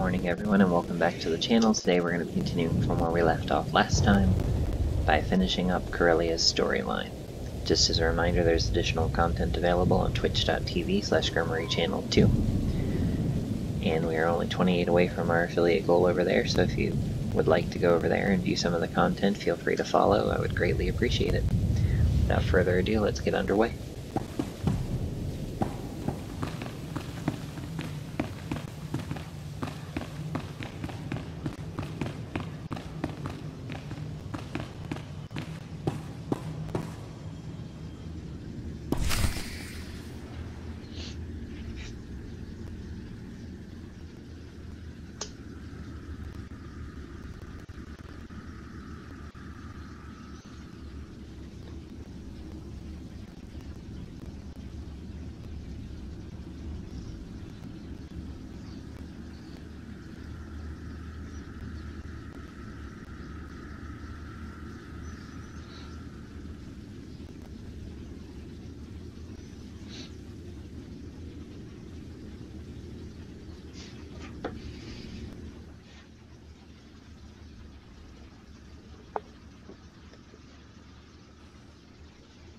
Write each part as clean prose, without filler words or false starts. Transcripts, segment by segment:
morning everyone, and welcome back to the channel. Today we're going to be continuing from where we left off last time by finishing up Corellia's storyline. Just as a reminder, there's additional content available on twitch.tv/Gremory channel 2. And we are only 28 away from our affiliate goal over there, so if you would like to go over there and view some of the content, feel free to follow. I would greatly appreciate it. Without further ado, let's get underway.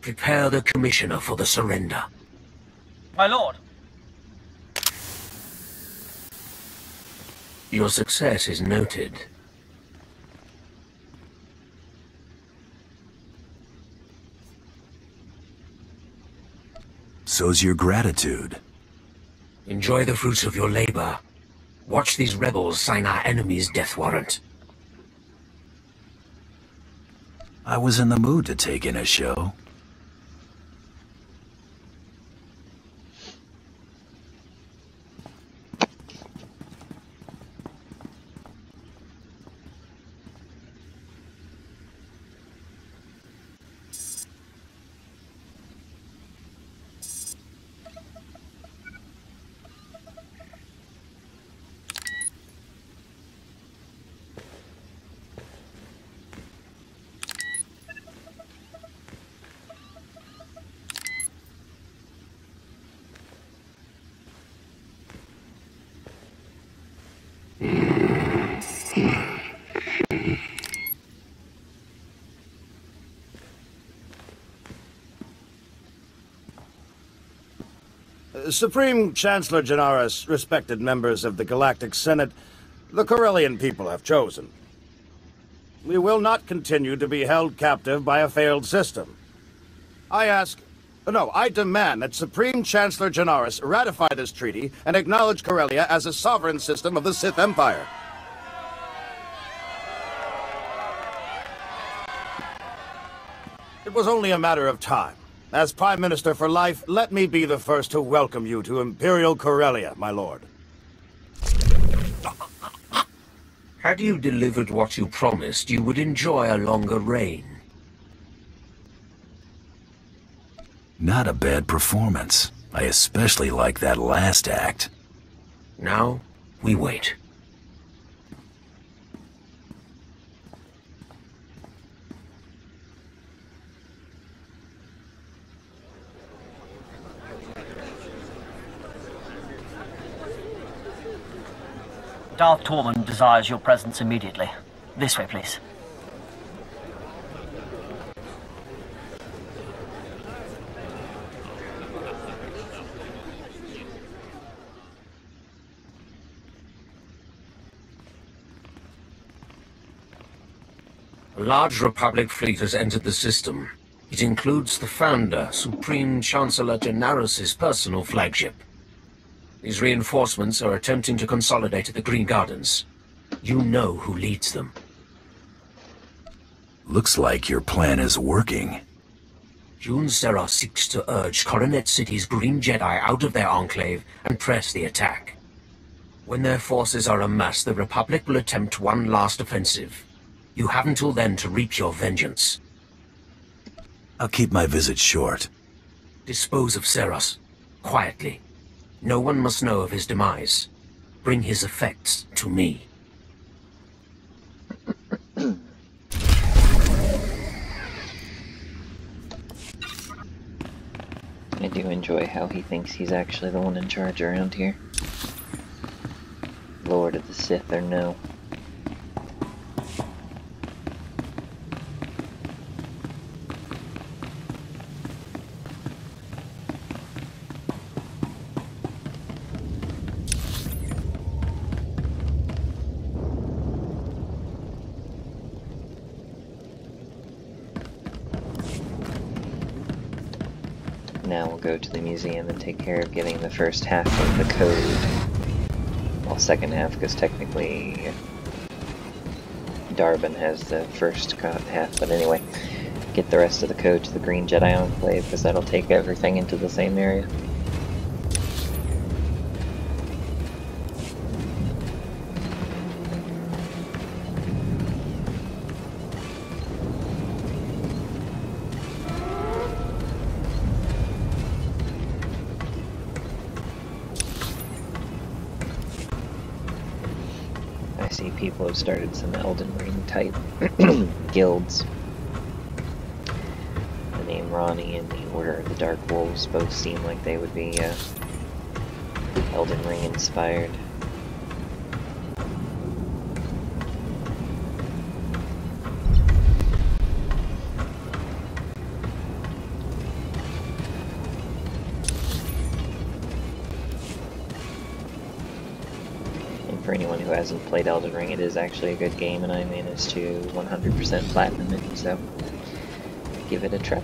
Prepare the Commissioner for the surrender. My lord! Your success is noted. So's your gratitude. Enjoy the fruits of your labor. Watch these rebels sign our enemy's death warrant. I was in the mood to take in a show. Supreme Chancellor Genaris, respected members of the Galactic Senate, the Corellian people have chosen. We will not continue to be held captive by a failed system. I demand that Supreme Chancellor Genaris ratify this treaty and acknowledge Corellia as a sovereign system of the Sith Empire. It was only a matter of time. As Prime Minister for life, let me be the first to welcome you to Imperial Corellia, my lord. Had you delivered what you promised, you would enjoy a longer reign. Not a bad performance. I especially like that last act. Now, we wait. Darth Tormund desires your presence immediately. This way, please. A large Republic fleet has entered the system. It includes the Founder, Supreme Chancellor Genaris' personal flagship. These reinforcements are attempting to consolidate at the Green Gardens. You know who leads them. Looks like your plan is working. Seros seeks to urge Coronet City's Green Jedi out of their enclave and press the attack. When their forces are amassed, the Republic will attempt one last offensive. You have until then to reap your vengeance. I'll keep my visit short. Dispose of Seros, quietly. No one must know of his demise. Bring his effects to me. I do enjoy how he thinks he's actually the one in charge around here. Lord of the Sith or no. Now we'll go to the museum and take care of getting the first half of the code. Well, second half, because technically Darbin has the first half, but anyway, get the rest of the code to the Green Jedi Enclave, because that'll take everything into the same area. I see people have started some Elden Ring type guilds. The name Ronnie and the Order of the Dark Wolves both seem like they would be Elden Ring inspired. For anyone who hasn't played Elden Ring, it is actually a good game, and I managed to 100% platinum it, so give it a try.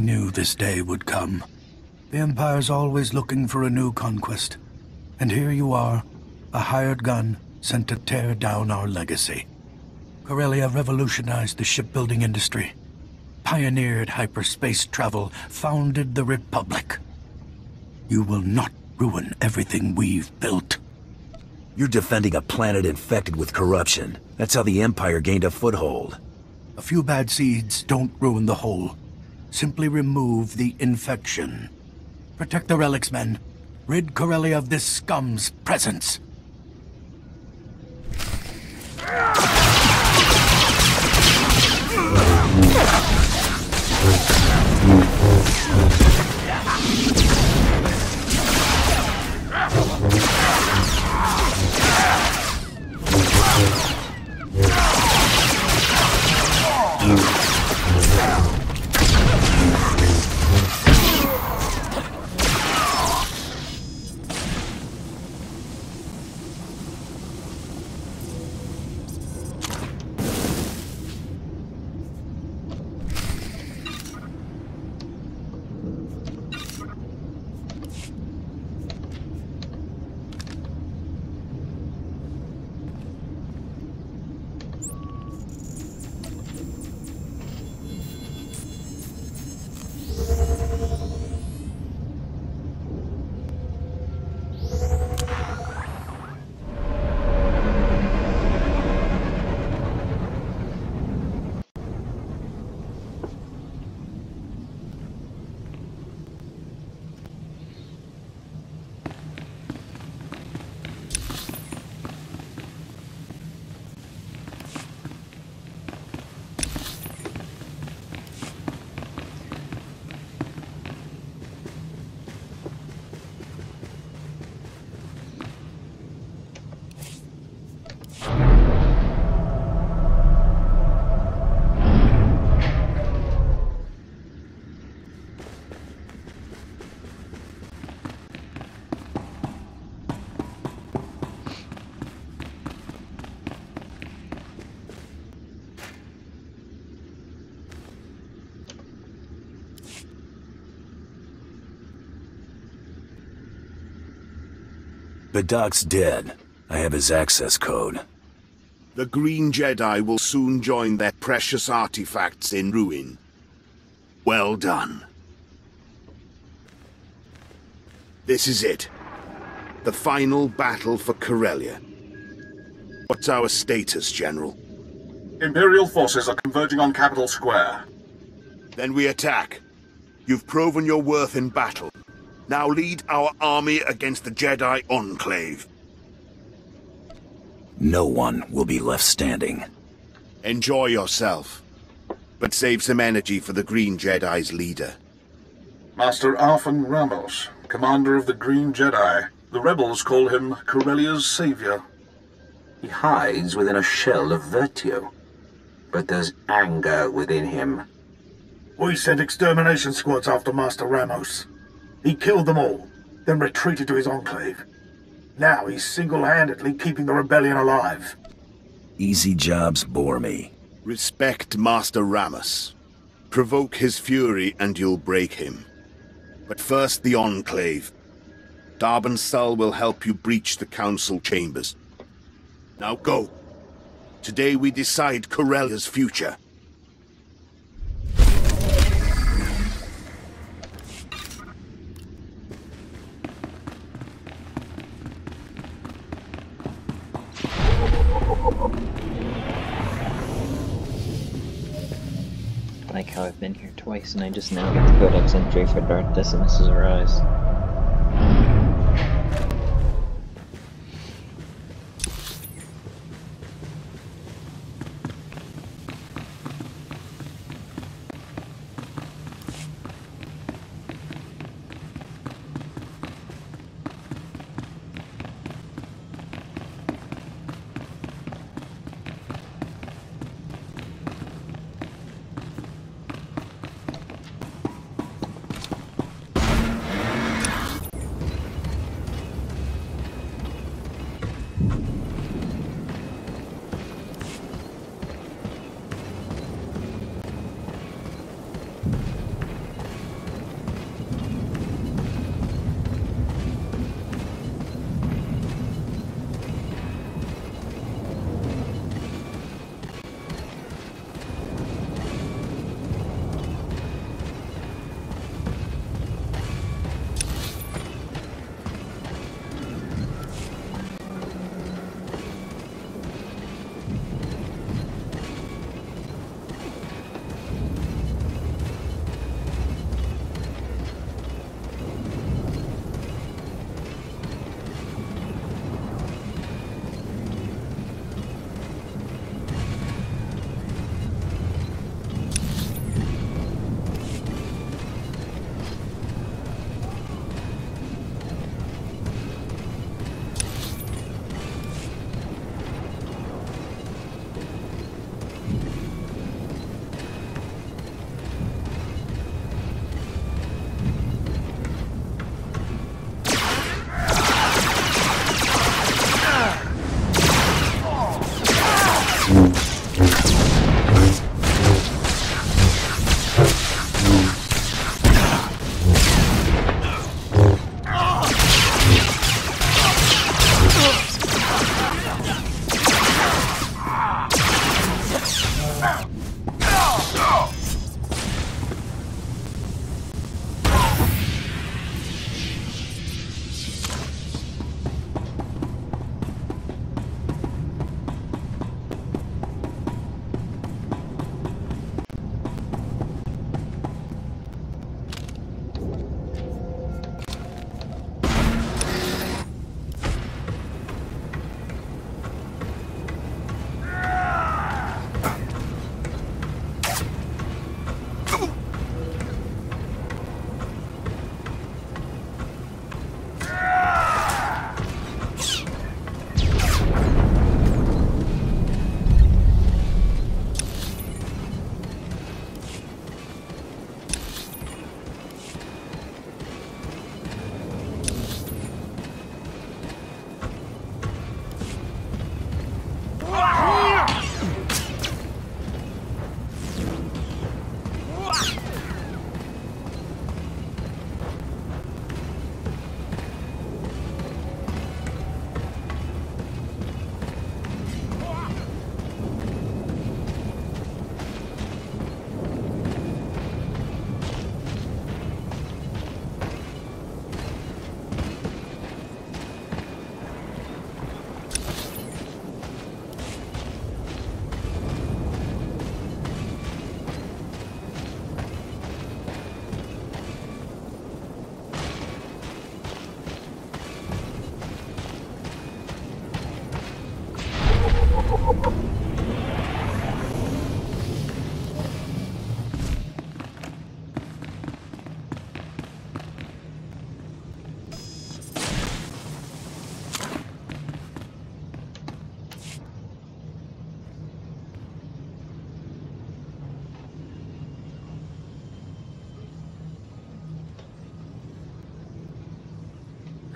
knew this day would come. The Empire's always looking for a new conquest. And here you are, a hired gun sent to tear down our legacy. Corellia revolutionized the shipbuilding industry, pioneered hyperspace travel, founded the Republic. You will not ruin everything we've built. You're defending a planet infected with corruption. That's how the Empire gained a foothold. A few bad seeds don't ruin the whole. Simply remove the infection. Protect the relics, men. Rid Corellia of this scum's presence. But Doc's dead. I have his access code. The Green Jedi will soon join their precious artifacts in ruin. Well done. This is it. The final battle for Corellia. What's our status, General? Imperial forces are converging on Capital Square. Then we attack. You've proven your worth in battle. Now lead our army against the Jedi Enclave. No one will be left standing. Enjoy yourself. But save some energy for the Green Jedi's leader. Master Arfan Ramos, commander of the Green Jedi. The rebels call him Corellia's savior. He hides within a shell of virtue. But there's anger within him. We sent extermination squads after Master Ramos. He killed them all, then retreated to his enclave. Now he's single-handedly keeping the rebellion alive. Easy jobs bore me. Respect Master Ramos. Provoke his fury and you'll break him. But first the Enclave. Darban Sul will help you breach the Council chambers. Now go. Today we decide Corellia's future. I like how I've been here twice and I just now get the Codex entry for Darth Decimus' Arise.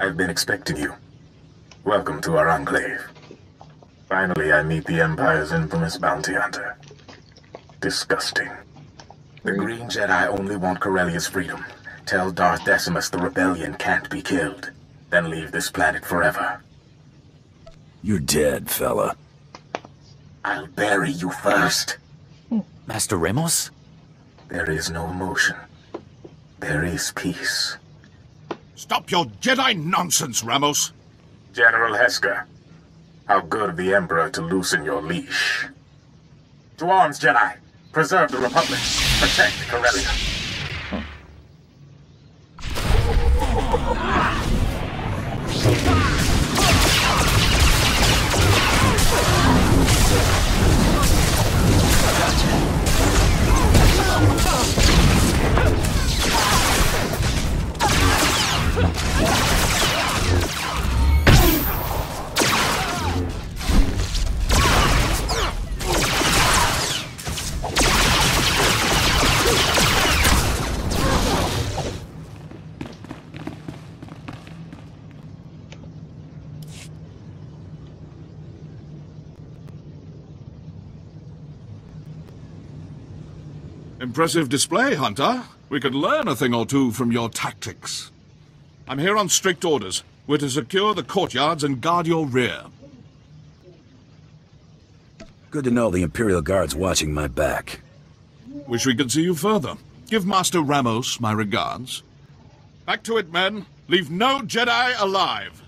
I've been expecting you. Welcome to our enclave. Finally, I meet the Empire's infamous bounty hunter. Disgusting. The Green Jedi only want Corellia's freedom. Tell Darth Decimus the rebellion can't be killed. Then leave this planet forever. You're dead, fella. I'll bury you first. Master Ramos? There is no emotion. There is peace. Stop your Jedi nonsense, Ramos! General Hesker, how good of the Emperor to loosen your leash. To arms, Jedi! Preserve the Republic. Protect Corellia. Impressive display, Hunter. We could learn a thing or two from your tactics. I'm here on strict orders. We're to secure the courtyards and guard your rear. Good to know the Imperial Guard's watching my back. Wish we could see you further. Give Master Ramos my regards. Back to it, men. Leave no Jedi alive.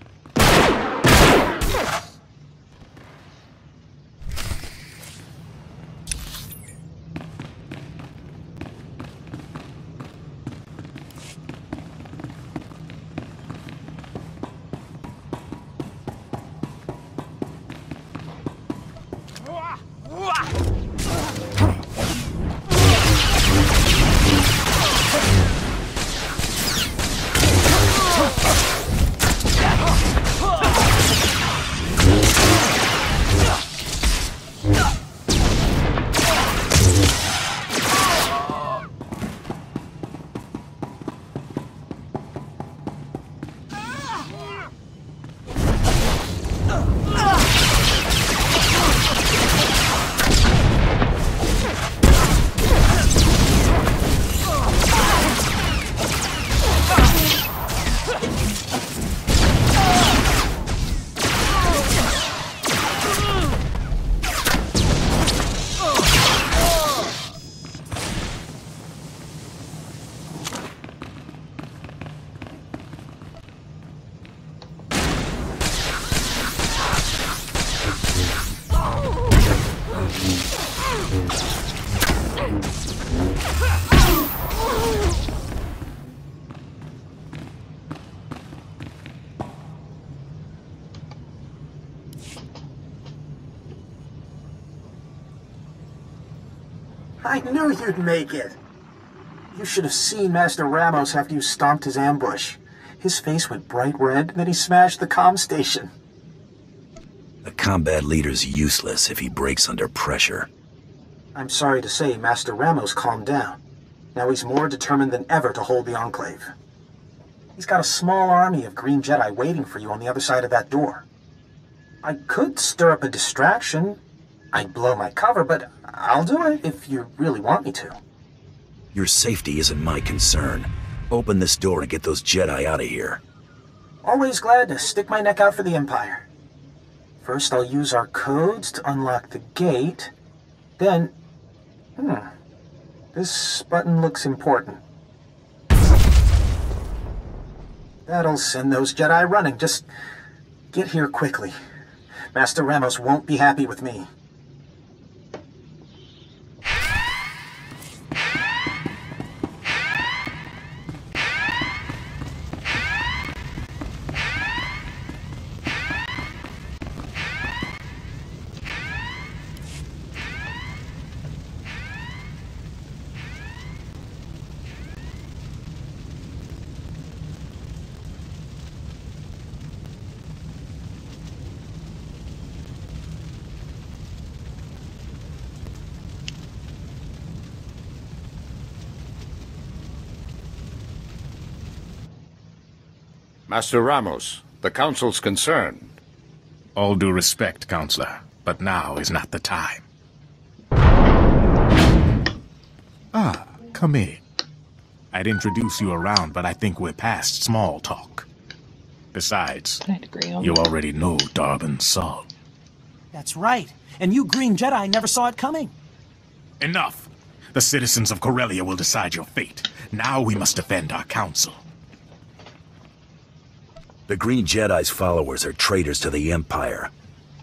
I knew you'd make it. You should have seen Master Ramos after you stomped his ambush. His face went bright red, then he smashed the comm station. A combat leader's useless if he breaks under pressure. I'm sorry to say Master Ramos calmed down. Now he's more determined than ever to hold the Enclave. He's got a small army of Green Jedi waiting for you on the other side of that door. I could stir up a distraction. I'd blow my cover, but I'll do it if you really want me to. Your safety isn't my concern. Open this door and get those Jedi out of here. Always glad to stick my neck out for the Empire. First, I'll use our codes to unlock the gate. Then... this button looks important. That'll send those Jedi running. Just get here quickly. Master Ramos won't be happy with me. Master Ramos, the Council's concerned. All due respect, Counselor, but now is not the time. Ah, come in. I'd introduce you around, but I think we're past small talk. Besides, you already know Darbin Sol. That's right. And you Green Jedi never saw it coming. Enough! The citizens of Corellia will decide your fate. Now we must defend our council. The Green Jedi's followers are traitors to the Empire.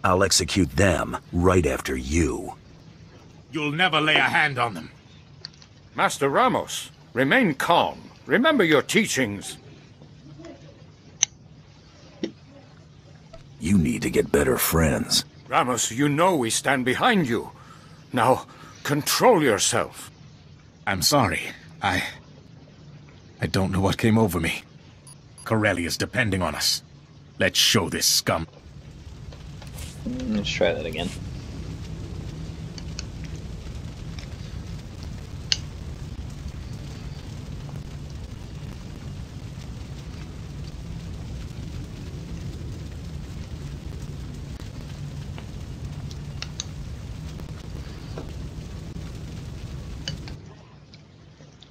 I'll execute them right after you. You'll never lay a hand on them. Master Ramos, remain calm. Remember your teachings. You need to get better friends. Ramos, you know we stand behind you. Now, control yourself. I'm sorry. I don't know what came over me. Corellia's depending on us. Let's show this scum. Let's try that again.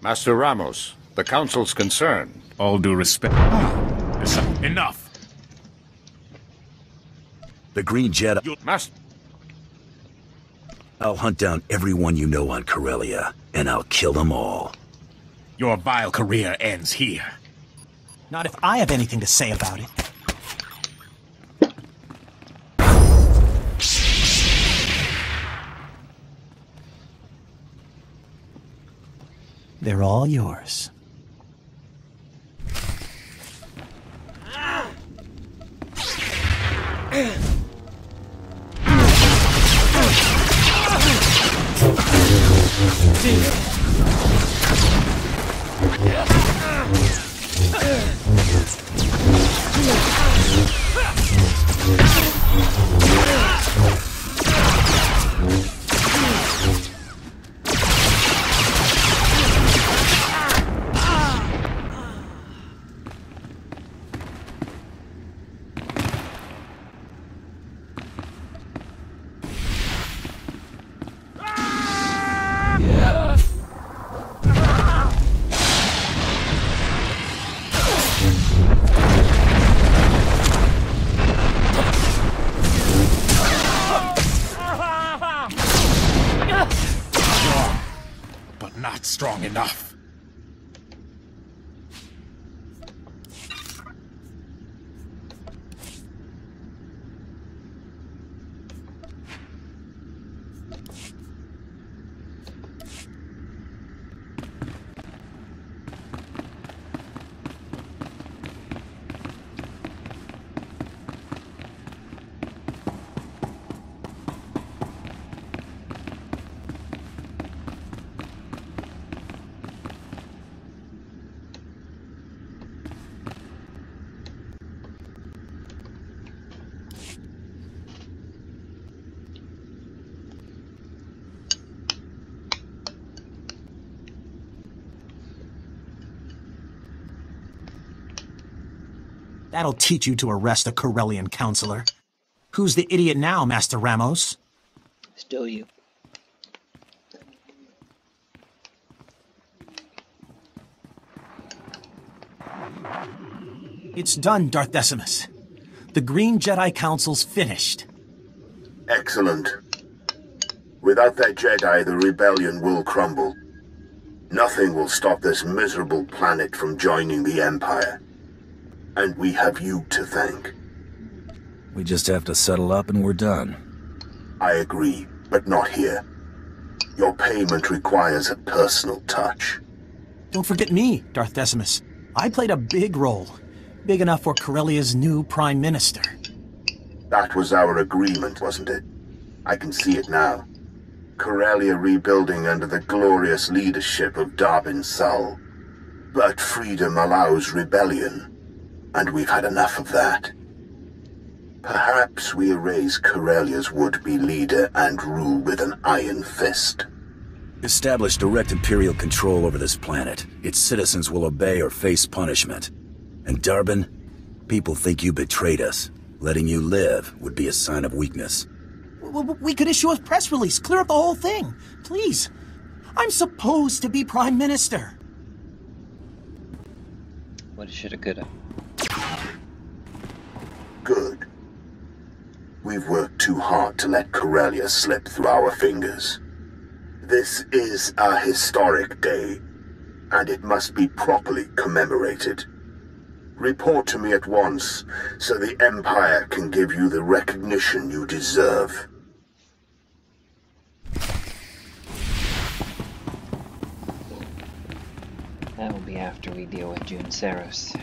Master Ramos, the Council's concerned. All due respect. Enough! The Green Jedi... Master... I'll hunt down everyone you know on Corellia, and I'll kill them all. Your vile career ends here. Not if I have anything to say about it. They're all yours. Not strong enough. That'll teach you to arrest a Corellian counselor. Who's the idiot now, Master Ramos? Still you. It's done, Darth Decimus. The Green Jedi Council's finished. Excellent. Without that Jedi, the rebellion will crumble. Nothing will stop this miserable planet from joining the Empire. And we have you to thank. We just have to settle up and we're done. I agree, but not here. Your payment requires a personal touch. Don't forget me, Darth Decimus. I played a big role. Big enough for Corellia's new Prime Minister. That was our agreement, wasn't it? I can see it now. Corellia rebuilding under the glorious leadership of Darbin Sol. But freedom allows rebellion. And we've had enough of that. Perhaps we erase Corellia's would-be leader and rule with an iron fist. Establish direct Imperial control over this planet. Its citizens will obey or face punishment. And Darbin, People think you betrayed us. Letting you live would be a sign of weakness. We could issue a press release, clear up the whole thing. Please. I'm supposed to be Prime Minister. What shoulda, coulda. Good. We've worked too hard to let Corellia slip through our fingers. This is a historic day, and it must be properly commemorated. Report to me at once, so the Empire can give you the recognition you deserve. That will be after we deal with June Seros.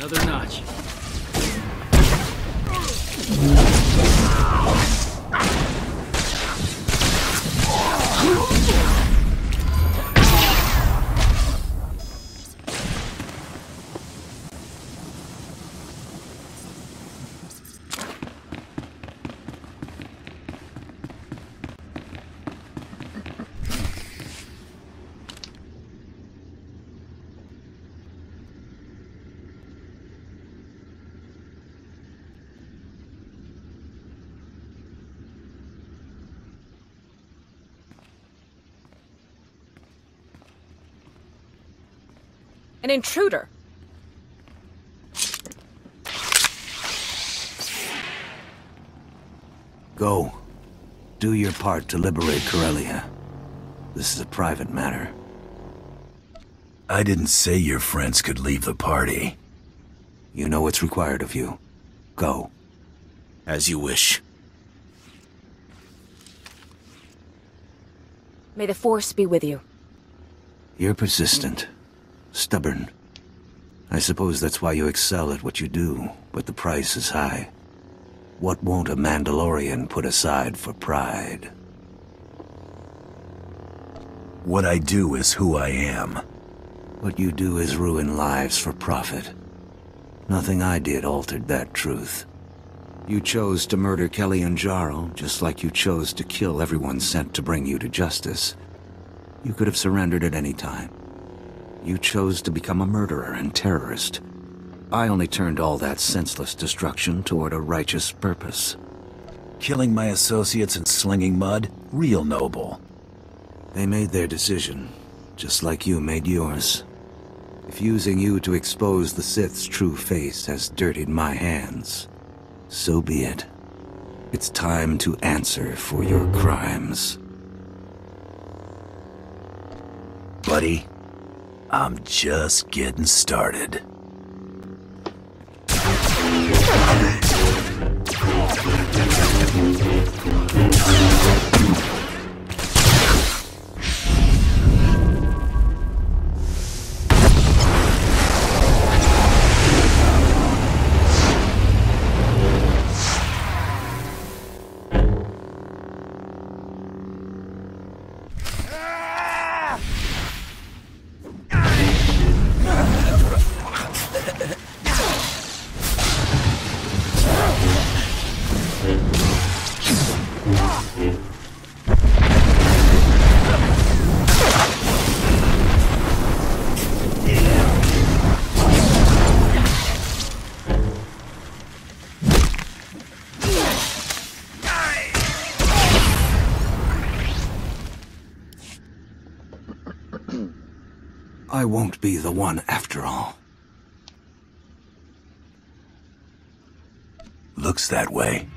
Another notch. An intruder! Go. Do your part to liberate Corellia. This is a private matter. I didn't say your friends could leave the party. You know what's required of you. Go. As you wish. May the Force be with you. You're persistent. Stubborn. I suppose that's why you excel at what you do, but the price is high. What won't a Mandalorian put aside for pride? What I do is who I am. What you do is ruin lives for profit. Nothing I did altered that truth. You chose to murder Kelly and Jarl, just like you chose to kill everyone sent to bring you to justice. You could have surrendered at any time. You chose to become a murderer and terrorist. I only turned all that senseless destruction toward a righteous purpose. Killing my associates and slinging mud? Real noble. They made their decision, just like you made yours. If using you to expose the Sith's true face has dirtied my hands, so be it. It's time to answer for your crimes. Buddy, I'm just getting started. I won't be the one after all. Looks that way.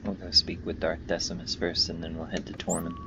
We'll go speak with Darth Decimus first, and then we'll head to Tormund.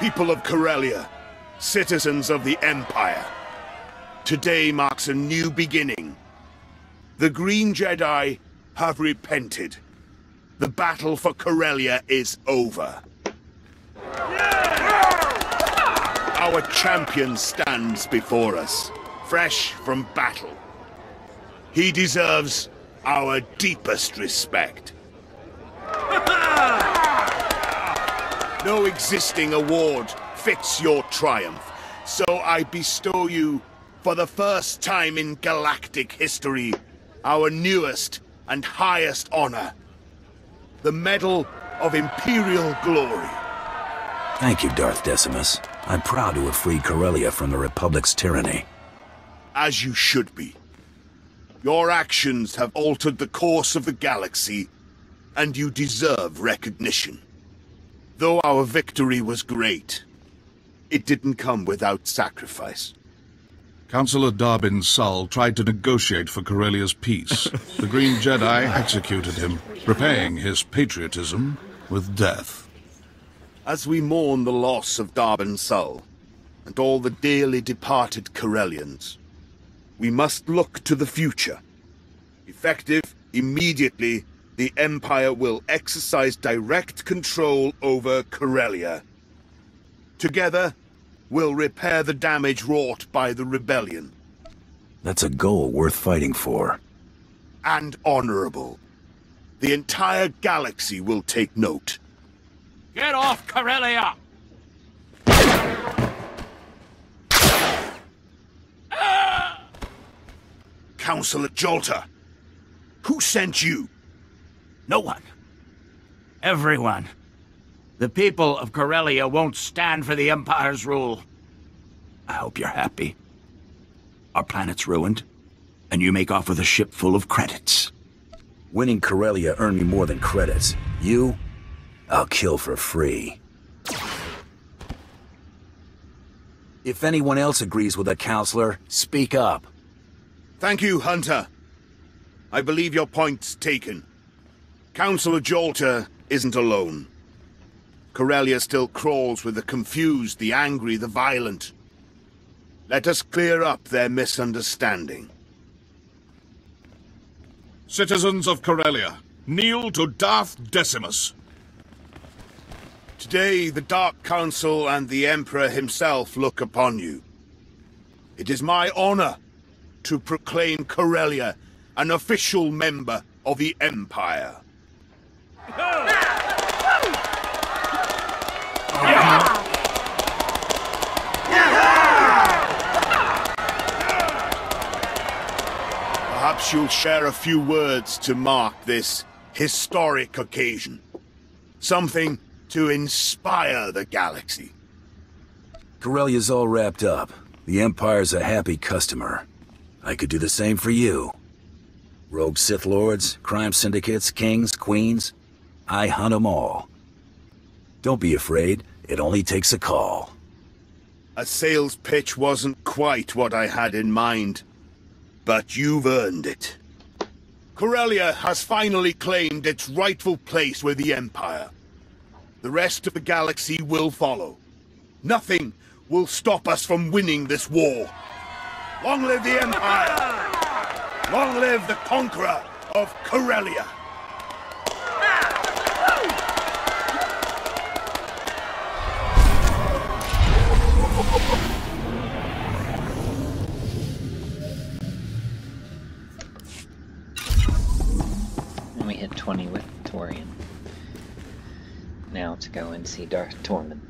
People of Corellia, citizens of the Empire. Today marks a new beginning. The Green Jedi have repented. The battle for Corellia is over. Our champion stands before us, fresh from battle. He deserves our deepest respect. No existing award fits your triumph, so I bestow you, for the first time in galactic history, our newest and highest honor, the Medal of Imperial Glory. Thank you, Darth Decimus. I'm proud to have freed Corellia from the Republic's tyranny. As you should be. Your actions have altered the course of the galaxy, and you deserve recognition. Though our victory was great, it didn't come without sacrifice. Chancellor Darbin Sull tried to negotiate for Corellia's peace. The Green Jedi executed him, repaying his patriotism with death. As we mourn the loss of Darbin Sull, and all the dearly departed Corellians, we must look to the future. Effective immediately, the Empire will exercise direct control over Corellia. Together, we'll repair the damage wrought by the rebellion. That's a goal worth fighting for. And honorable. The entire galaxy will take note. Get off Corellia! Counselor Jolter, who sent you? No one. Everyone. The people of Corellia won't stand for the Empire's rule. I hope you're happy. Our planet's ruined, and you make off with a ship full of credits. Winning Corellia earned me more than credits. You? I'll kill for free. If anyone else agrees with the Counselor, speak up. Thank you, Hunter. I believe your point's taken. Counselor Jolter isn't alone. Corellia still crawls with the confused, the angry, the violent. Let us clear up their misunderstanding. Citizens of Corellia, kneel to Darth Decimus. Today, the Dark Council and the Emperor himself look upon you. It is my honor to proclaim Corellia an official member of the Empire. Perhaps you'll share a few words to mark this historic occasion. Something to inspire the galaxy. Corellia's all wrapped up. The Empire's a happy customer. I could do the same for you. Rogue Sith Lords, crime syndicates, kings, queens. I hunt 'em all. Don't be afraid. It only takes a call. A sales pitch wasn't quite what I had in mind, but you've earned it. Corellia has finally claimed its rightful place with the Empire. The rest of the galaxy will follow. Nothing will stop us from winning this war. Long live the Empire! Long live the conqueror of Corellia! And we hit 20 with Torian. Now to go and see Darth Tormund.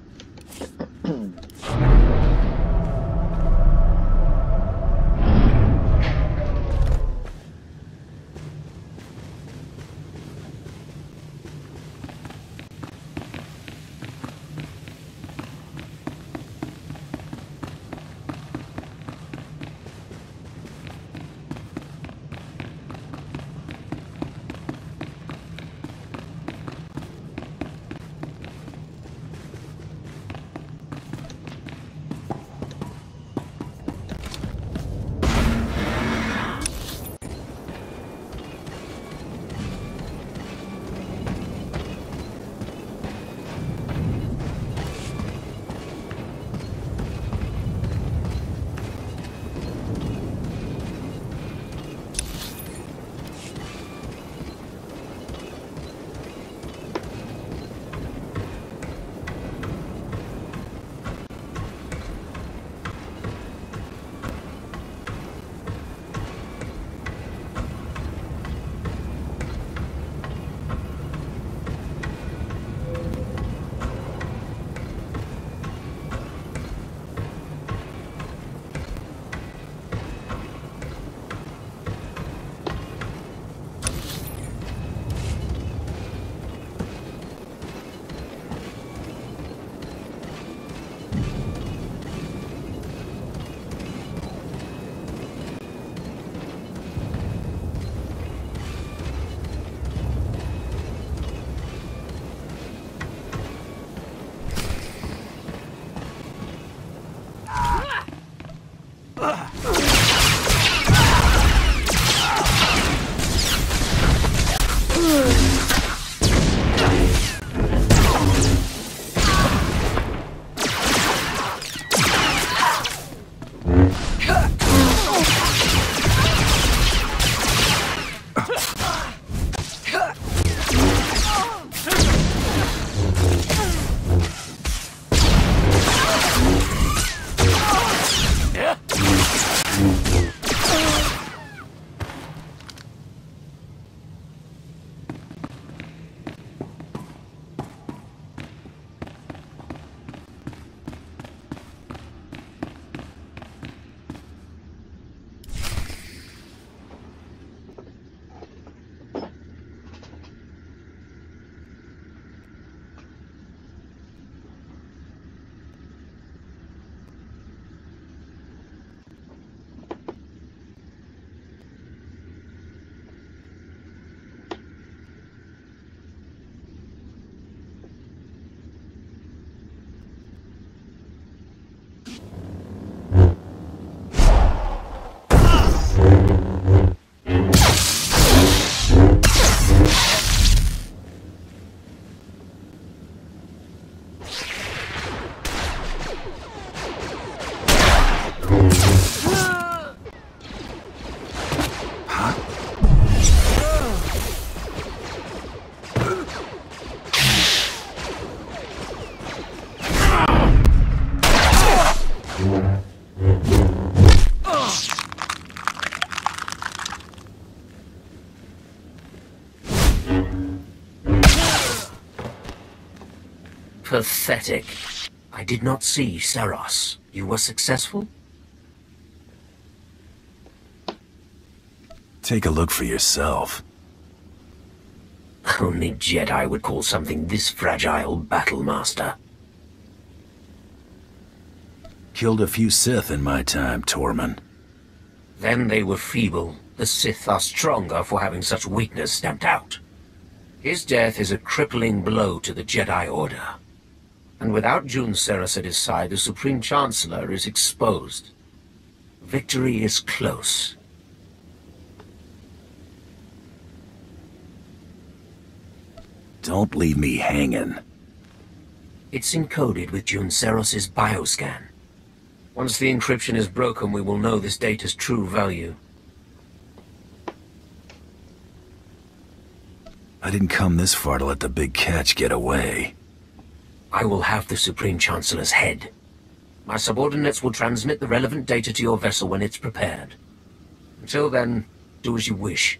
Pathetic. I did not see Seros. You were successful? Take a look for yourself. Only Jedi would call something this fragile Battlemaster. Killed a few Sith in my time, Tormund. Then they were feeble. The Sith are stronger for having such weakness stamped out. His death is a crippling blow to the Jedi Order. And without Jun Seros at his side, the Supreme Chancellor is exposed. Victory is close. Don't leave me hanging. It's encoded with Jun Seros' bioscan. Once the encryption is broken, we will know this data's true value. I didn't come this far to let the big catch get away. I will have the Supreme Chancellor's head. My subordinates will transmit the relevant data to your vessel when it's prepared. Until then, do as you wish.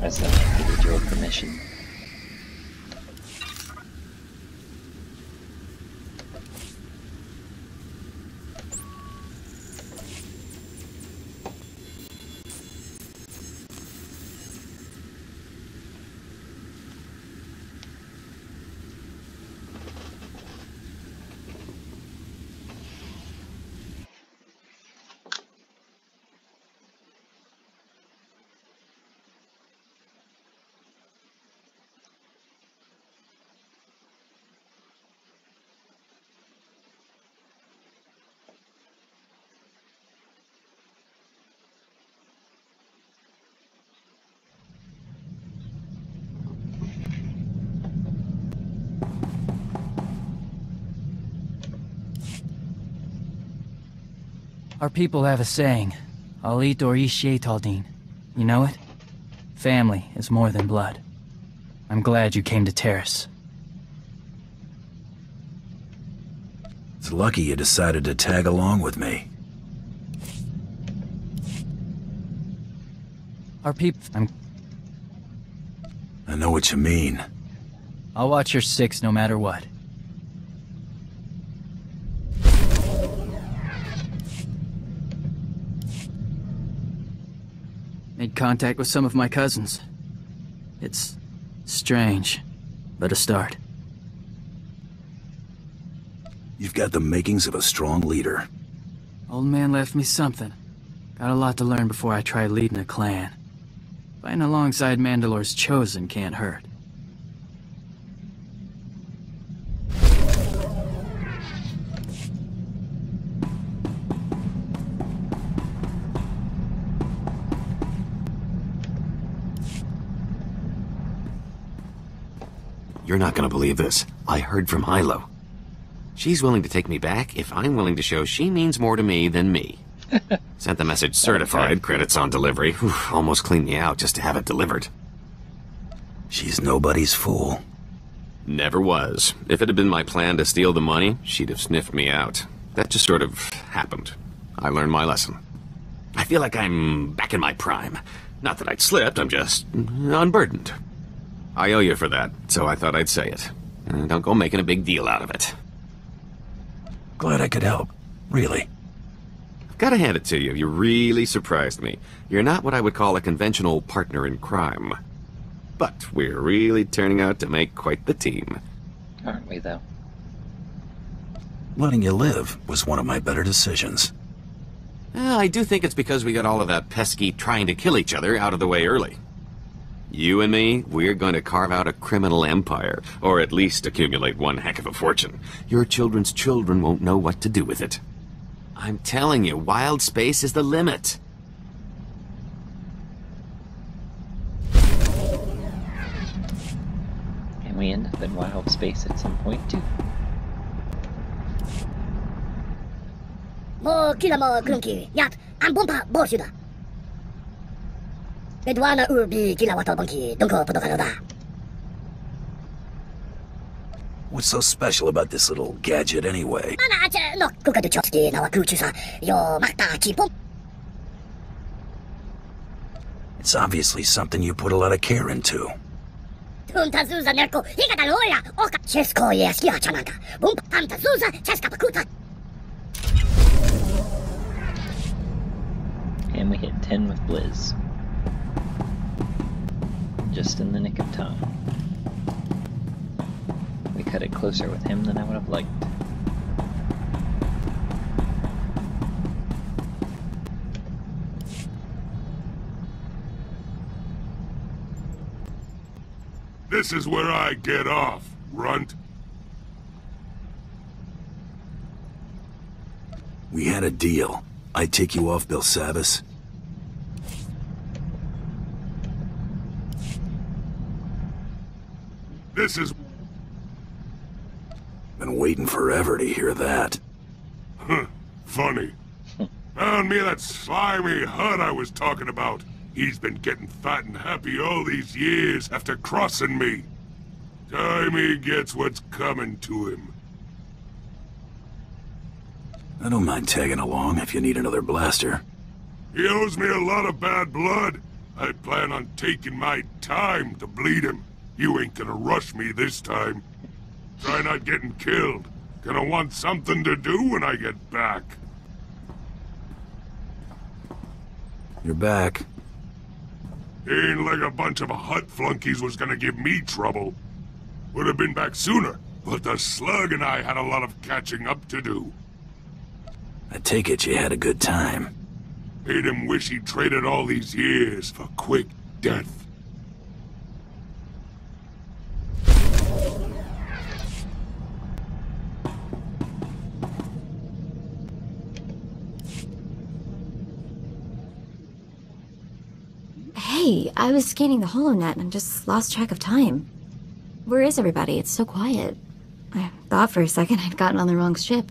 As though I needed your permission. Our people have a saying, I'll eat or eat Aldine. You know it? Family is more than blood. I'm glad you came to Terrace. It's lucky you decided to tag along with me. Our people... I know what you mean. I'll watch your six no matter what. Made contact with some of my cousins. It's strange, but a start. You've got the makings of a strong leader. Old man left me something. Got a lot to learn before I try leading a clan. Fighting alongside Mandalore's Chosen can't hurt. You're not gonna believe this. I heard from Hilo. She's willing to take me back if I'm willing to show she means more to me than me. Sent the message certified, credits on delivery. Whew, almost cleaned me out just to have it delivered. She's nobody's fool. Never was. If it had been my plan to steal the money, she'd have sniffed me out. That just sort of happened. I learned my lesson. I feel like I'm back in my prime. Not that I'd slipped, I'm just unburdened. I owe you for that, so I thought I'd say it. Don't go making a big deal out of it. Glad I could help. Really. I've gotta hand it to you. You really surprised me. You're not what I would call a conventional partner in crime. But we're really turning out to make quite the team. Aren't we, though? Letting you live was one of my better decisions. I do think it's because we got all of that pesky trying to kill each other out of the way early. You and me, we're going to carve out a criminal empire, or at least accumulate one heck of a fortune. Your children's children won't know what to do with it. I'm telling you, wild space is the limit. And we end up in wild space at some point, too. Mo kila mo klunki, yat, ang bumpa borsuda. Edwana urbi kila wato banki, dunko podokanoda. What's so special about this little gadget anyway? Mana ache no kuka de chotski na wakuchusa, yo makta chipom. It's obviously something you put a lot of care into. Tuntazuza nerko, higata loya, oka chesko yeskia chananta. Bumpa tamtazuza, cheska pakuta. And we hit 10 with Blizz. Just in the nick of time. We cut it closer with him than I would have liked. This is where I get off, runt. We had a deal. I'd take you off Belsavis. This is... Been waiting forever to hear that. Huh, funny. Found me that slimy hut I was talking about. He's been getting fat and happy all these years after crossing me. Time he gets what's coming to him. I don't mind tagging along if you need another blaster. He owes me a lot of bad blood. I plan on taking my time to bleed him. You ain't gonna rush me this time. Try not getting killed. Gonna want something to do when I get back. You're back. Ain't like a bunch of hut flunkies was gonna give me trouble. Would have been back sooner, but the slug and I had a lot of catching up to do. I take it you had a good time. Made him wish he traded all these years for quick death. Hey, I was scanning the HoloNet and just lost track of time. Where is everybody? It's so quiet. I thought for a second I'd gotten on the wrong ship.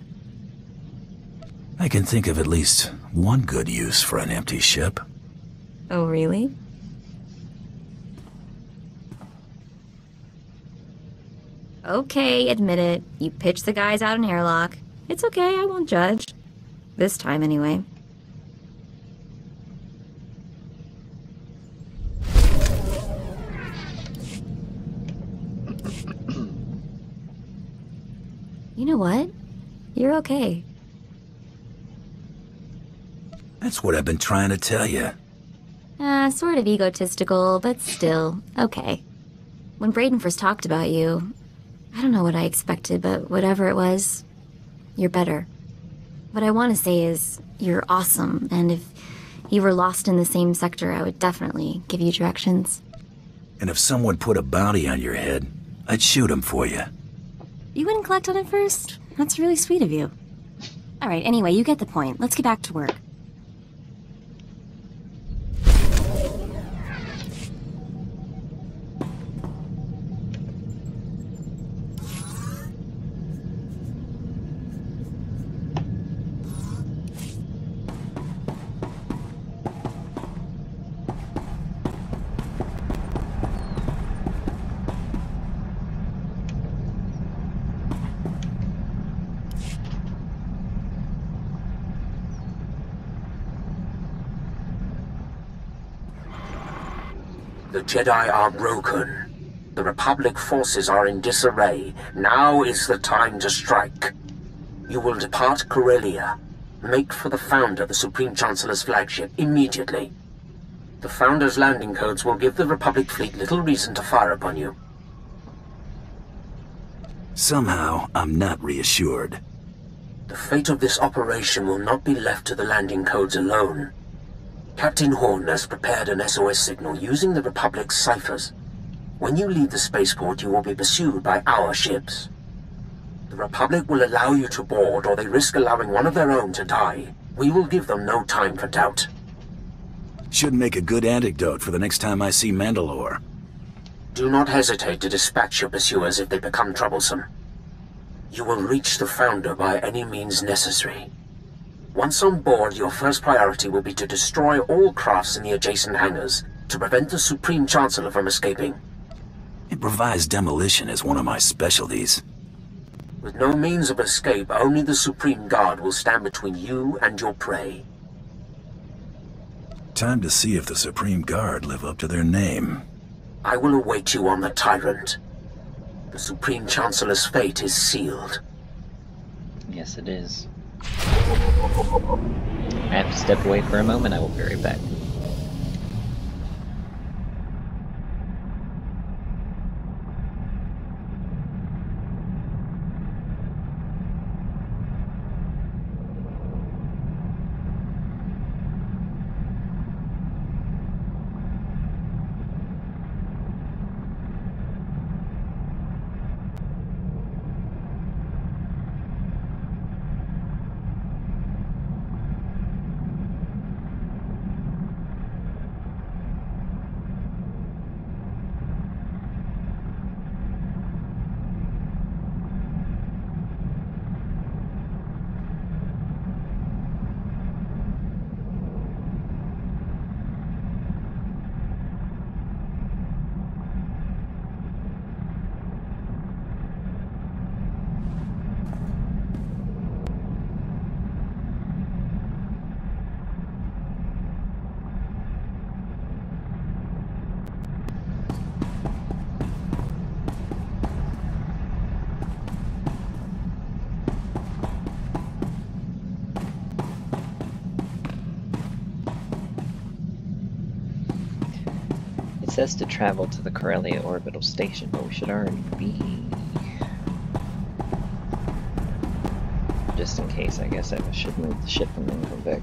I can think of at least one good use for an empty ship. Oh, really? Okay, admit it. You pitched the guys out an airlock. It's okay, I won't judge. This time, anyway. You know what? You're okay. That's what I've been trying to tell you. Sort of egotistical, but still, okay. When Brayden first talked about you, I don't know what I expected, but whatever it was, you're better. What I want to say is, you're awesome, and if you were lost in the same sector, I would definitely give you directions. And if someone put a bounty on your head, I'd shoot him for you. You wouldn't collect on it first? That's really sweet of you. Alright, anyway, you get the point. Let's get back to work. The Jedi are broken. The Republic forces are in disarray. Now is the time to strike. You will depart Corellia. Make for the Founder, the Supreme Chancellor's flagship, immediately. The Founder's landing codes will give the Republic fleet little reason to fire upon you. Somehow, I'm not reassured. The fate of this operation will not be left to the landing codes alone. Captain Horn has prepared an SOS signal using the Republic's ciphers. When you leave the spaceport, you will be pursued by our ships. The Republic will allow you to board, or they risk allowing one of their own to die. We will give them no time for doubt. Should make a good anecdote for the next time I see Mandalore. Do not hesitate to dispatch your pursuers if they become troublesome. You will reach the Founder by any means necessary. Once on board, your first priority will be to destroy all crafts in the adjacent hangars to prevent the Supreme Chancellor from escaping. Improvised demolition is one of my specialties. With no means of escape, only the Supreme Guard will stand between you and your prey. Time to see if the Supreme Guard live up to their name. I will await you on the Tyrant. The Supreme Chancellor's fate is sealed. Yes, it is. I have to step away for a moment. I will be right back. It says to travel to the Corellia orbital station, but we should already be. Just in case, I guess I should move the ship and then come back.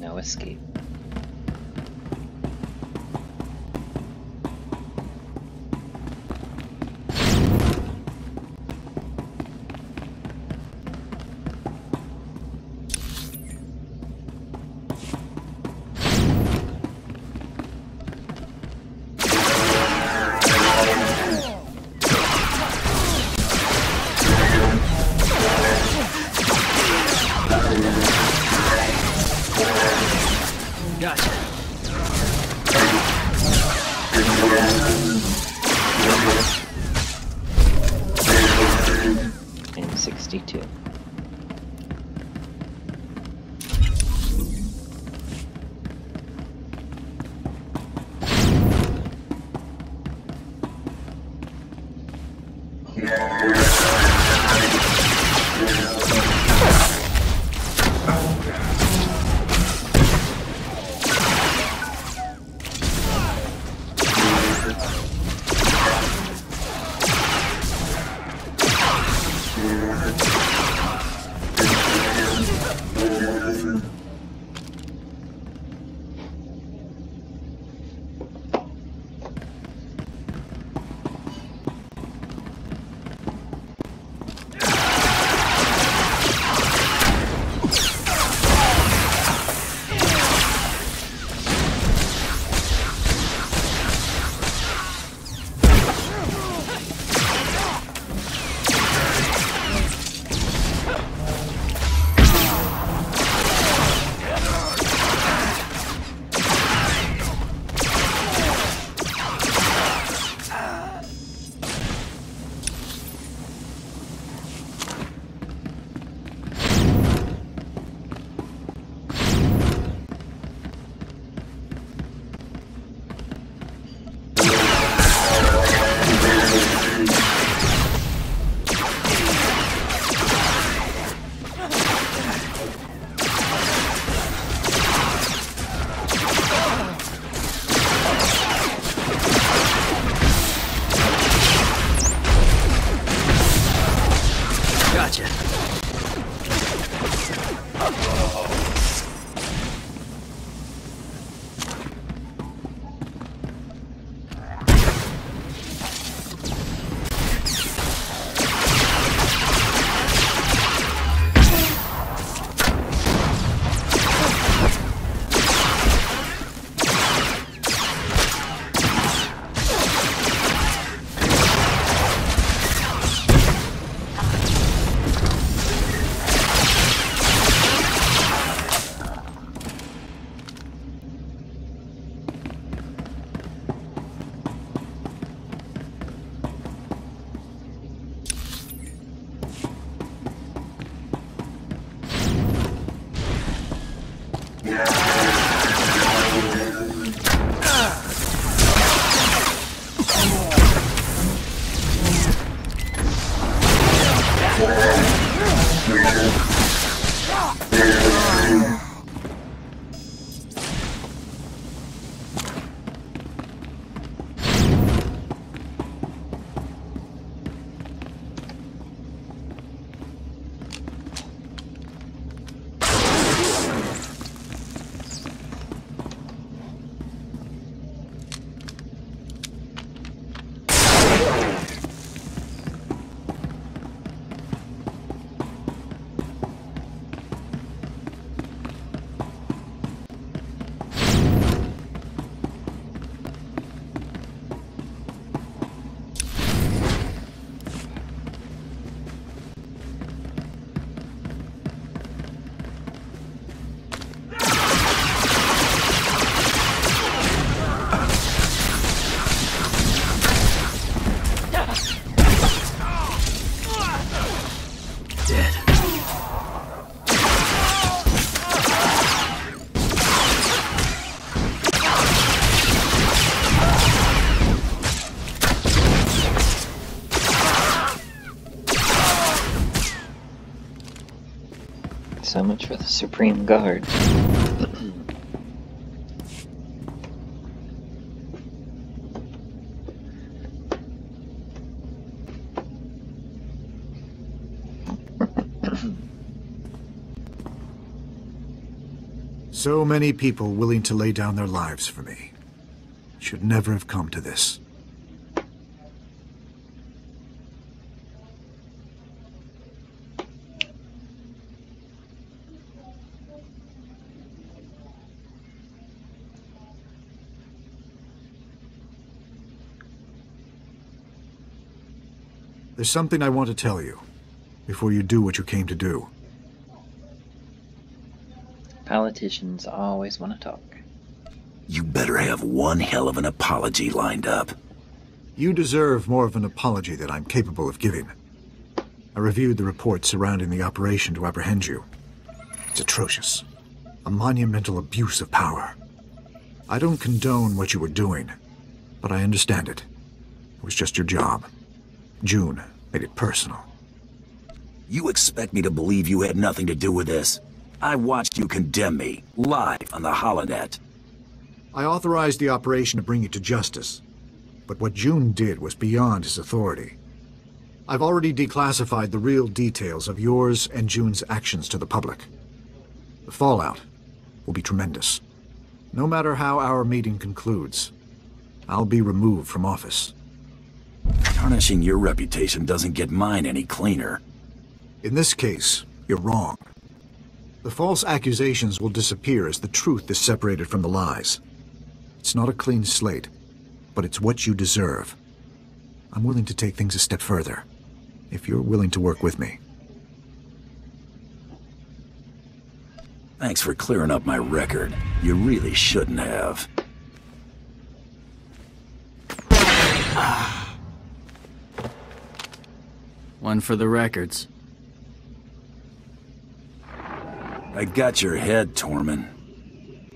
No escape. Gotcha. And 62. Gotcha. So much for the Supreme Guard. So many people willing to lay down their lives for me. Should never have come to this. There's something I want to tell you, before you do what you came to do. Politicians always want to talk. You better have one hell of an apology lined up. You deserve more of an apology than I'm capable of giving. I reviewed the reports surrounding the operation to apprehend you. It's atrocious. A monumental abuse of power. I don't condone what you were doing, but I understand it. It was just your job. June made it personal. You expect me to believe you had nothing to do with this? I watched you condemn me, live on the holonet. I authorized the operation to bring you to justice, but what June did was beyond his authority. I've already declassified the real details of yours and June's actions to the public. The fallout will be tremendous. No matter how our meeting concludes, I'll be removed from office. Tarnishing your reputation doesn't get mine any cleaner. In this case, you're wrong. The false accusations will disappear as the truth is separated from the lies. It's not a clean slate, but it's what you deserve. I'm willing to take things a step further, if you're willing to work with me. Thanks for clearing up my record. You really shouldn't have. One for the records. I got your head, Tormund.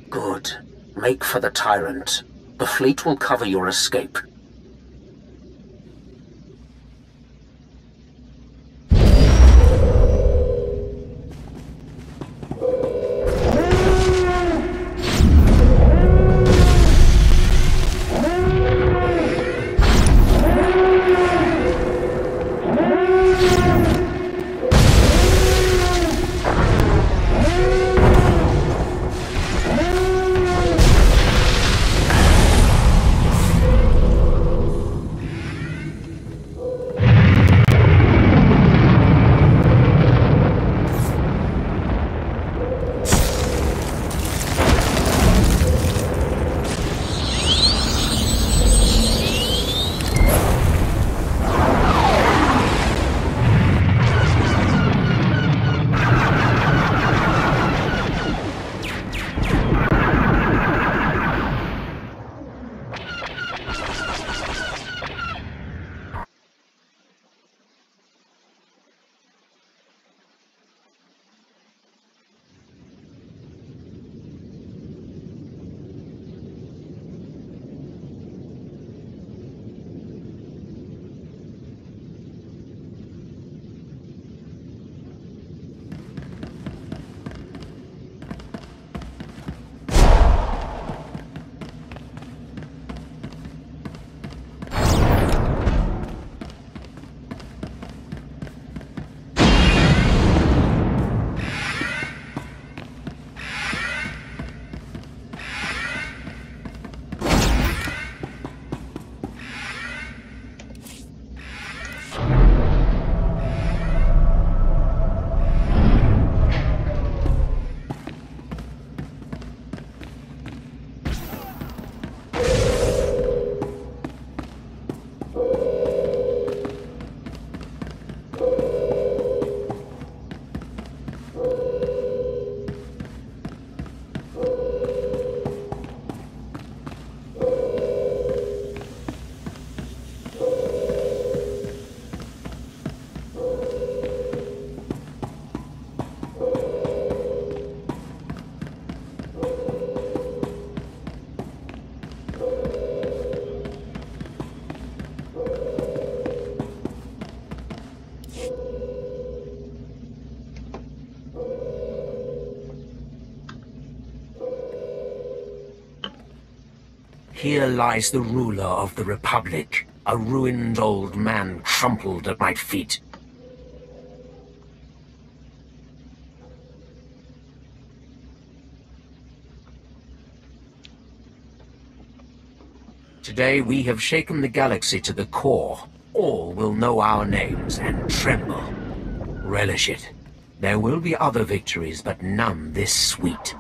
Good. Make for the Tyrant. The fleet will cover your escape. Here lies the ruler of the Republic, a ruined old man trampled at my feet. Today we have shaken the galaxy to the core. All will know our names and tremble. Relish it. There will be other victories, but none this sweet.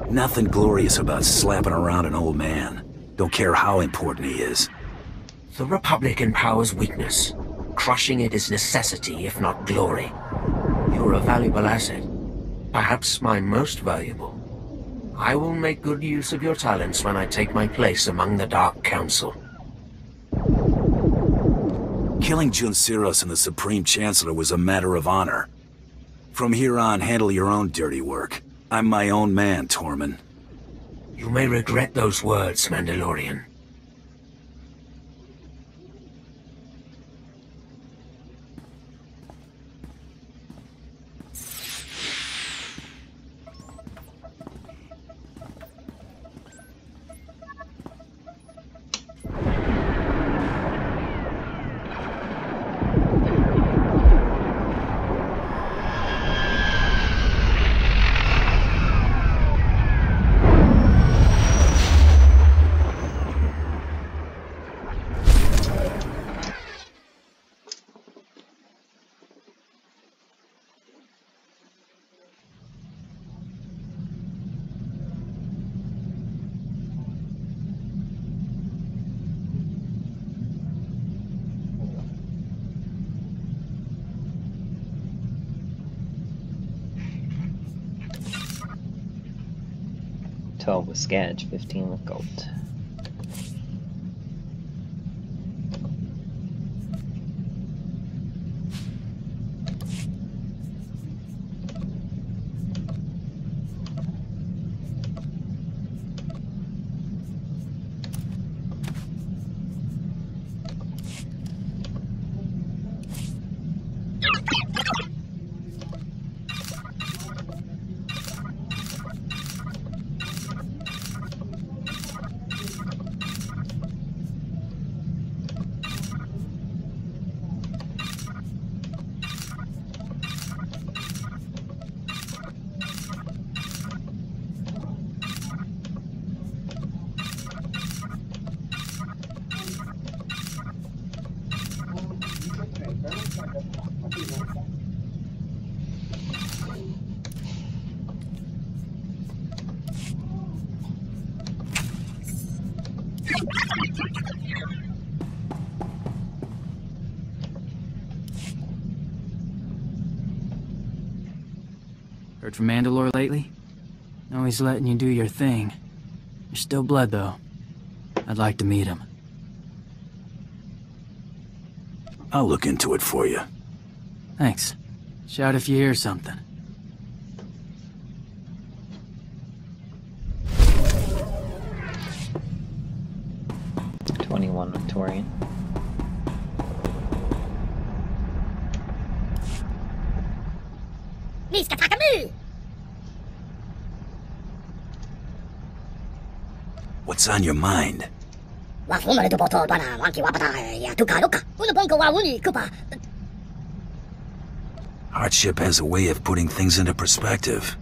Nothing glorious about slapping around an old man. Don't care how important he is. The Republic empowers weakness. Crushing it is necessity, if not glory. You're a valuable asset. Perhaps my most valuable. I will make good use of your talents when I take my place among the Dark Council. Killing Seros and the Supreme Chancellor was a matter of honor. From here on, handle your own dirty work. I'm my own man, Tormund. You may regret those words, Mandalorian. With Sketch, 15 with gold. Heard from Mandalore lately? No, he's letting you do your thing. You're still blood, though. I'd like to meet him. I'll look into it for you. Thanks. Shout if you hear something. $21 Victorian. Miska Takamu! What's on your mind? Hardship has a way of putting things into perspective.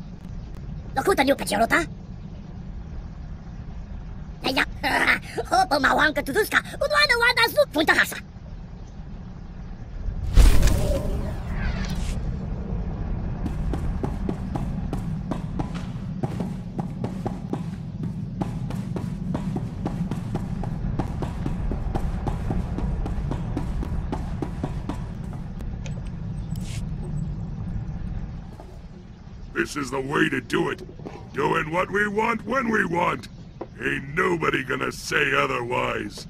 This is the way to do it. Doing what we want when we want. Ain't nobody gonna say otherwise.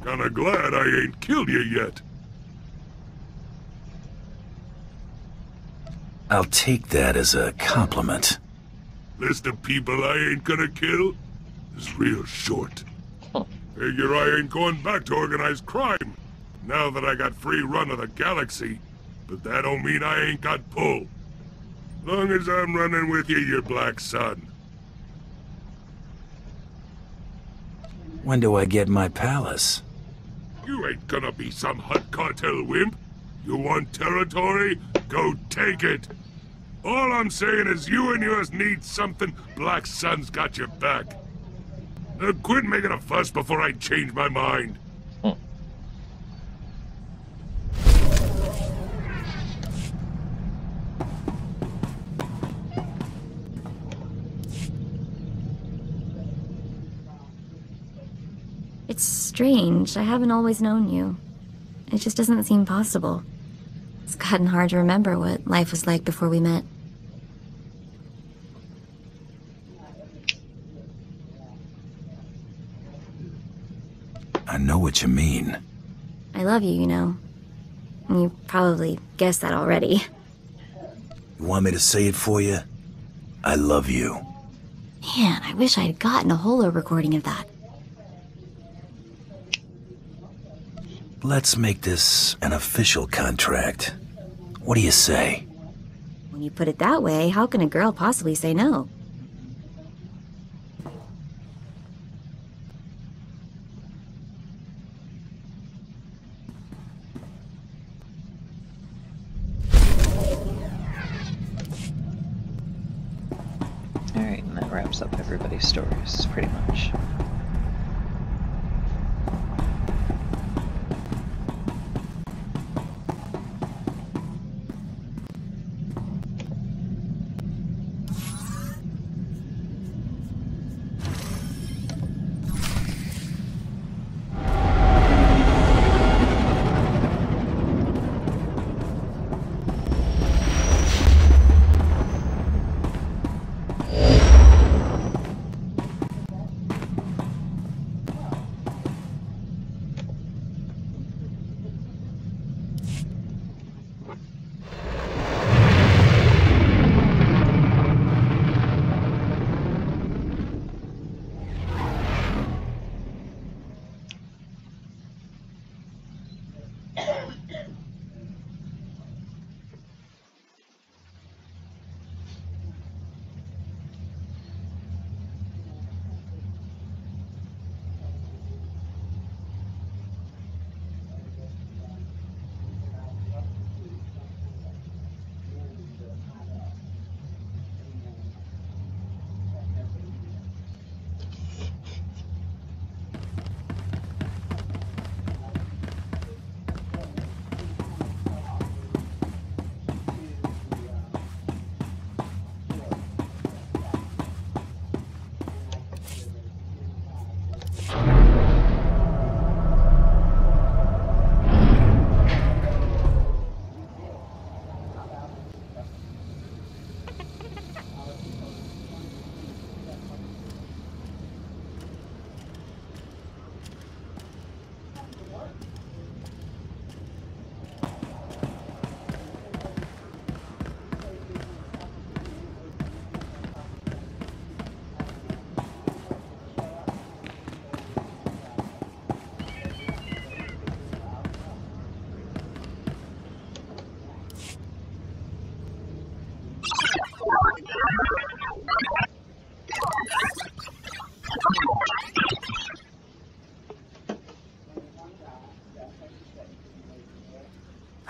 Kinda glad I ain't killed you yet. I'll take that as a compliment. List of people I ain't gonna kill is real short. Figure I ain't going back to organized crime, now that I got free run of the galaxy. But that don't mean I ain't got pull. Long as I'm running with you, your black son. When do I get my palace? You ain't gonna be some Hutt cartel wimp. You want territory? Go take it. All I'm saying is you and yours need something. Black Sun's got your back. Now quit making a fuss before I change my mind. It's strange. I haven't always known you. It just doesn't seem possible. It's gotten hard to remember what life was like before we met. I know what you mean. I love you, you know. You probably guessed that already. You want me to say it for you? I love you. Man, I wish I'd gotten a holo recording of that. Let's make this an official contract. What do you say? When you put it that way, how can a girl possibly say no? Alright, and that wraps up everybody's stories, pretty much.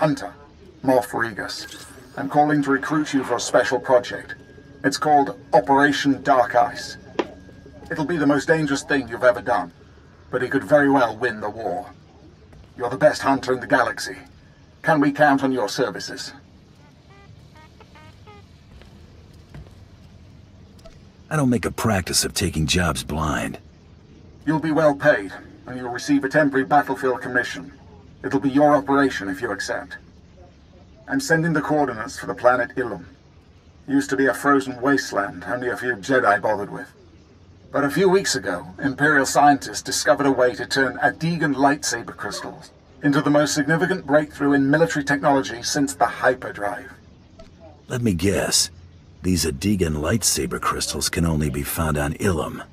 Hunter, Moff Regus. I'm calling to recruit you for a special project. It's called Operation Dark Ice. It'll be the most dangerous thing you've ever done, but it could very well win the war. You're the best hunter in the galaxy. Can we count on your services? I don't make a practice of taking jobs blind. You'll be well paid, and you'll receive a temporary battlefield commission. It'll be your operation if you accept. I'm sending the coordinates for the planet Ilum. Used to be a frozen wasteland only a few Jedi bothered with. But a few weeks ago, Imperial scientists discovered a way to turn Adegan lightsaber crystals into the most significant breakthrough in military technology since the hyperdrive. Let me guess. These Adegan lightsaber crystals can only be found on Ilum.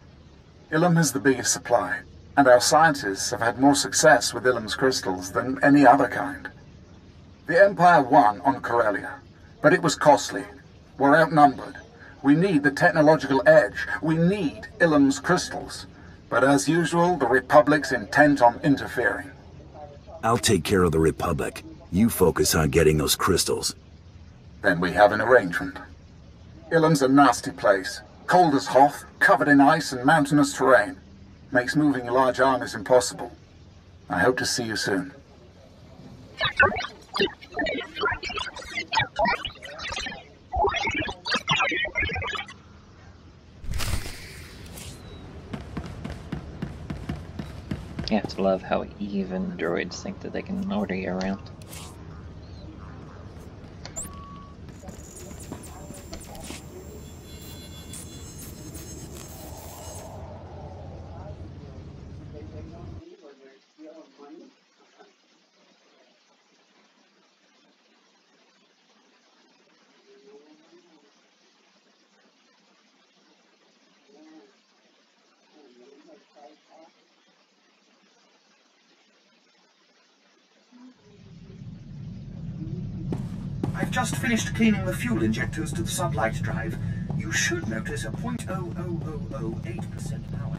Ilum has the biggest supply, and our scientists have had more success with Ilum's crystals than any other kind. The Empire won on Corellia, but it was costly. We're outnumbered. We need the technological edge. We need Ilum's crystals. But as usual, the Republic's intent on interfering. I'll take care of the Republic. You focus on getting those crystals. Then we have an arrangement. Ilum's a nasty place. Cold as Hoth, covered in ice and mountainous terrain. Makes moving large armies impossible. I hope to see you soon. You have to love how even droids think that they can order you around. I've just finished cleaning the fuel injectors to the sublight drive. You should notice a 0.00008% power.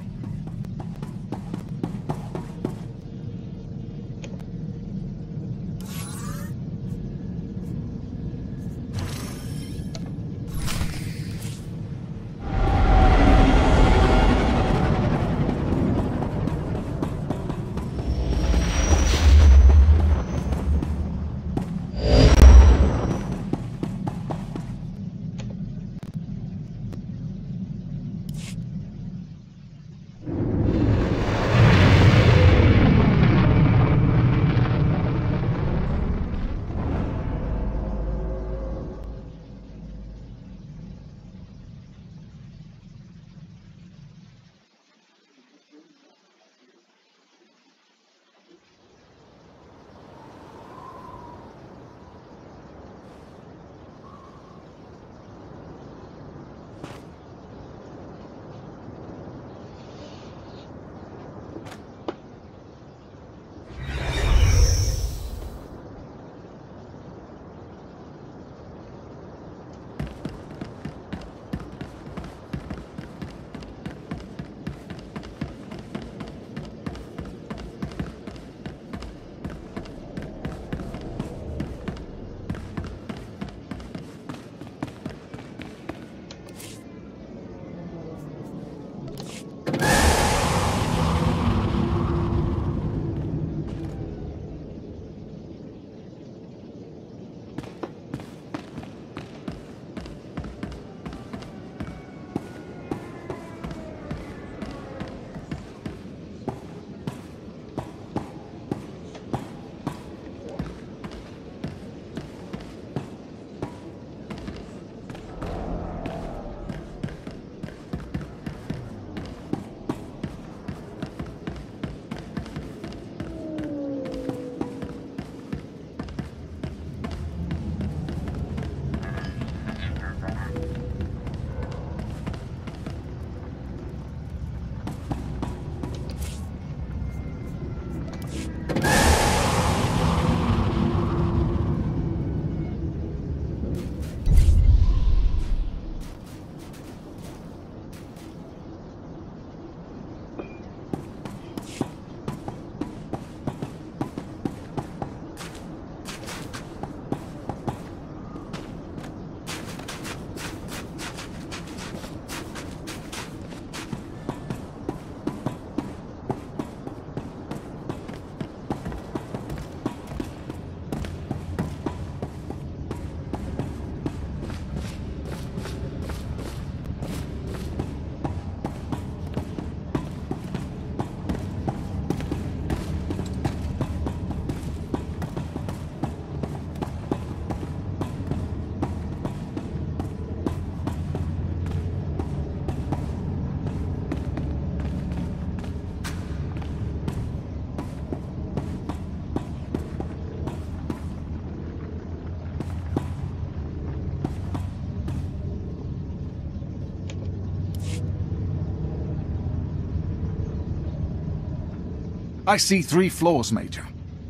I see 3 flaws, Major.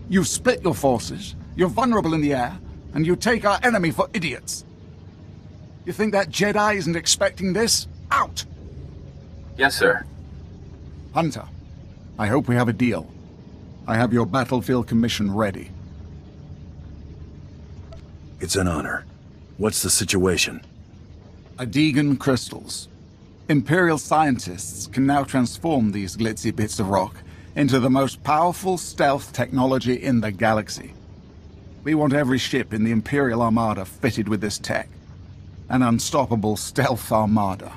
You've split your forces, you're vulnerable in the air, and you take our enemy for idiots. You think that Jedi isn't expecting this? Out! Yes, sir. Hunter, I hope we have a deal. I have your battlefield commission ready. It's an honor. What's the situation? Adegan crystals. Imperial scientists can now transform these glitzy bits of rock into the most powerful stealth technology in the galaxy. We want every ship in the Imperial Armada fitted with this tech. An unstoppable stealth armada.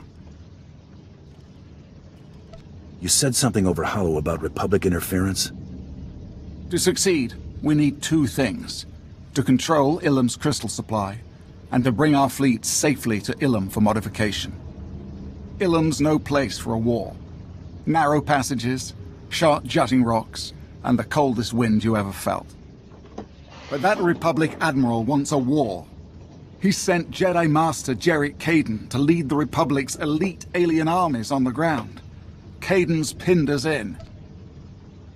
You said something over Hollow about Republic interference? To succeed, we need two things. To control Ilum's crystal supply, and to bring our fleet safely to Ilum for modification. Ilum's no place for a war. Narrow passages, sharp jutting rocks, and the coldest wind you ever felt. But that Republic Admiral wants a war. He sent Jedi Master Jarek Kaden to lead the Republic's elite alien armies on the ground. Kaden's pinned us in.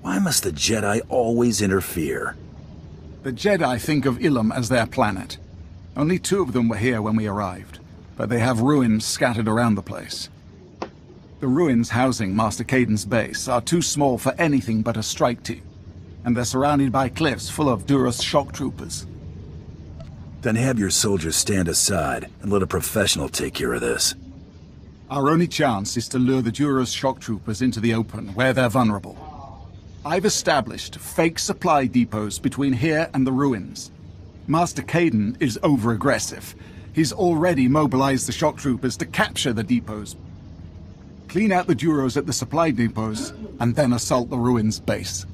Why must the Jedi always interfere? The Jedi think of Ilum as their planet. Only 2 of them were here when we arrived, but they have ruins scattered around the place. The ruins housing Master Kaden's base are too small for anything but a strike team, and they're surrounded by cliffs full of Duras shock troopers. Then have your soldiers stand aside and let a professional take care of this. Our only chance is to lure the Duras shock troopers into the open, where they're vulnerable. I've established fake supply depots between here and the ruins. Master Kaden is over-aggressive. He's already mobilized the shock troopers to capture the depots. Clean out the Duros at the supply depots, and then assault the ruins base.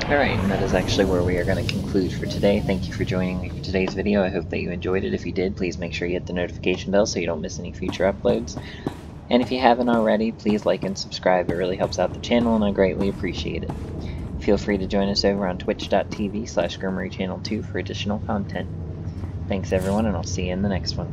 Alright, and that is actually where we are going to conclude for today. Thank you for joining me for today's video. I hope that you enjoyed it. If you did, please make sure you hit the notification bell so you don't miss any future uploads. And if you haven't already, please like and subscribe. It really helps out the channel and I greatly appreciate it. Feel free to join us over on twitch.tv/Gremory Channel 2 for additional content. Thanks everyone, and I'll see you in the next one.